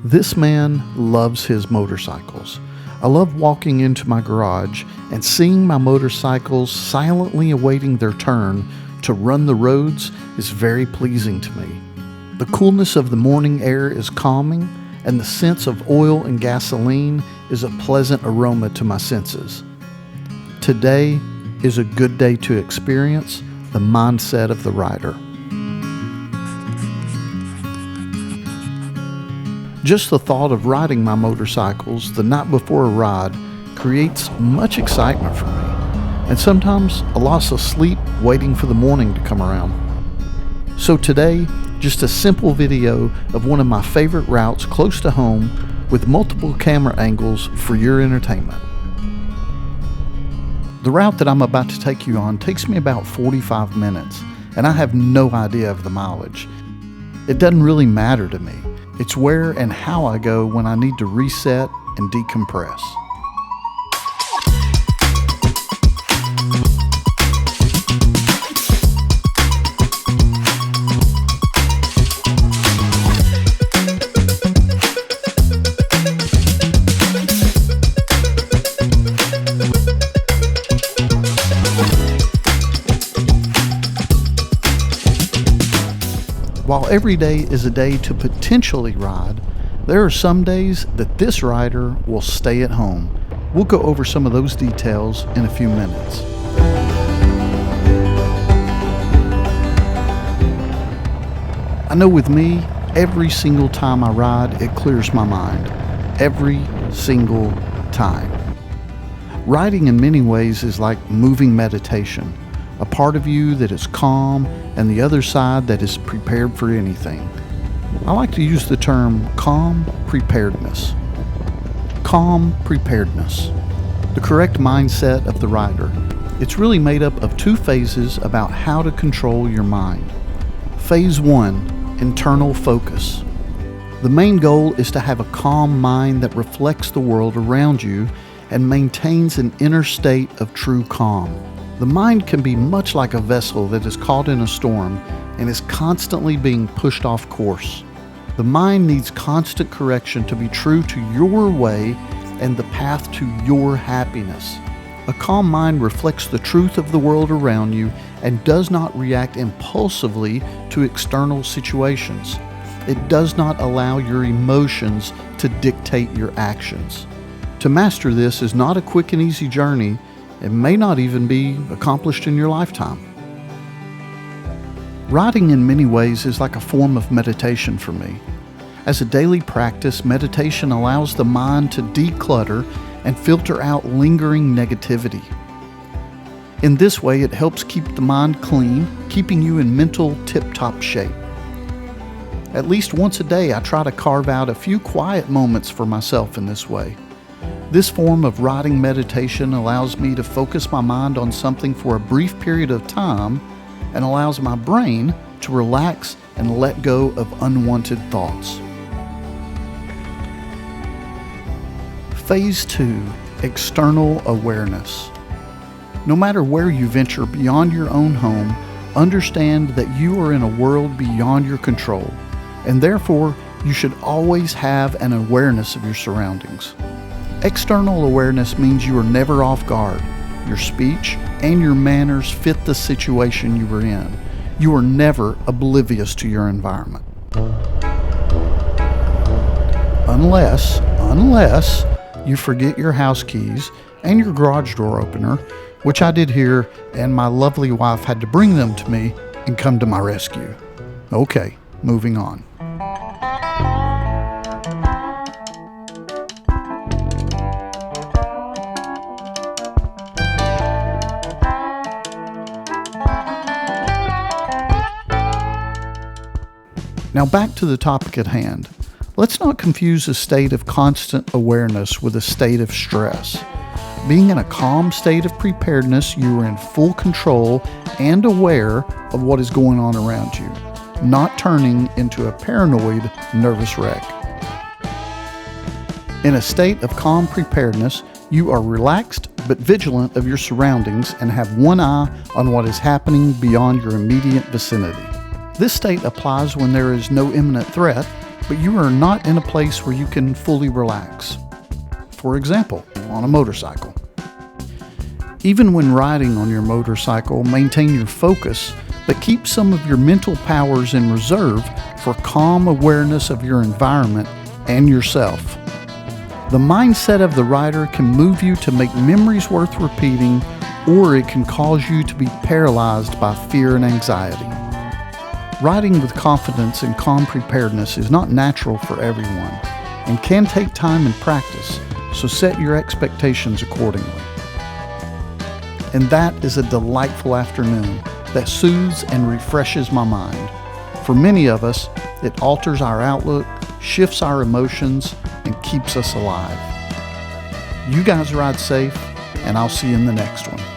This man loves his motorcycles. I love walking into my garage and seeing my motorcycles silently awaiting their turn to run the roads is very pleasing to me. The coolness of the morning air is calming, and the sense of oil and gasoline is a pleasant aroma to my senses. Today is a good day to experience the mindset of the rider. Just the thought of riding my motorcycles the night before a ride creates much excitement for me, and sometimes a loss of sleep waiting for the morning to come around. So today, just a simple video of one of my favorite routes close to home with multiple camera angles for your entertainment. The route that I'm about to take you on takes me about 45 minutes, and I have no idea of the mileage. It doesn't really matter to me. It's where and how I go when I need to reset and decompress. While every day is a day to potentially ride, there are some days that this rider will stay at home. We'll go over some of those details in a few minutes. I know with me, every single time I ride, it clears my mind. Every single time. Riding in many ways is like moving meditation. A part of you that is calm and the other side that is prepared for anything. I like to use the term calm preparedness. Calm preparedness. The correct mindset of the rider. It's really made up of two phases about how to control your mind. Phase 1, internal focus. The main goal is to have a calm mind that reflects the world around you and maintains an inner state of true calm. The mind can be much like a vessel that is caught in a storm and is constantly being pushed off course. The mind needs constant correction to be true to your way and the path to your happiness. A calm mind reflects the truth of the world around you and does not react impulsively to external situations. It does not allow your emotions to dictate your actions. To master this is not a quick and easy journey. It may not even be accomplished in your lifetime. Riding in many ways is like a form of meditation for me. As a daily practice, meditation allows the mind to declutter and filter out lingering negativity. In this way, it helps keep the mind clean, keeping you in mental tip-top shape. At least once a day, I try to carve out a few quiet moments for myself in this way. This form of riding meditation allows me to focus my mind on something for a brief period of time and allows my brain to relax and let go of unwanted thoughts. Phase 2, external awareness. No matter where you venture beyond your own home, understand that you are in a world beyond your control, and therefore you should always have an awareness of your surroundings. External awareness means you are never off guard. Your speech and your manners fit the situation you are in. You are never oblivious to your environment. Unless you forget your house keys and your garage door opener, which I did here, and my lovely wife had to bring them to me and come to my rescue. Okay, moving on. Now back to the topic at hand. Let's not confuse a state of constant awareness with a state of stress. Being in a calm state of preparedness, you are in full control and aware of what is going on around you, not turning into a paranoid, nervous wreck. In a state of calm preparedness, you are relaxed but vigilant of your surroundings and have one eye on what is happening beyond your immediate vicinity. This state applies when there is no imminent threat, but you are not in a place where you can fully relax. For example, on a motorcycle. Even when riding on your motorcycle, maintain your focus, but keep some of your mental powers in reserve for calm awareness of your environment and yourself. The mindset of the rider can move you to make memories worth repeating, or it can cause you to be paralyzed by fear and anxiety. Riding with confidence and calm preparedness is not natural for everyone and can take time and practice, so set your expectations accordingly. And that is a delightful afternoon that soothes and refreshes my mind. For many of us, it alters our outlook, shifts our emotions, and keeps us alive. You guys ride safe, and I'll see you in the next one.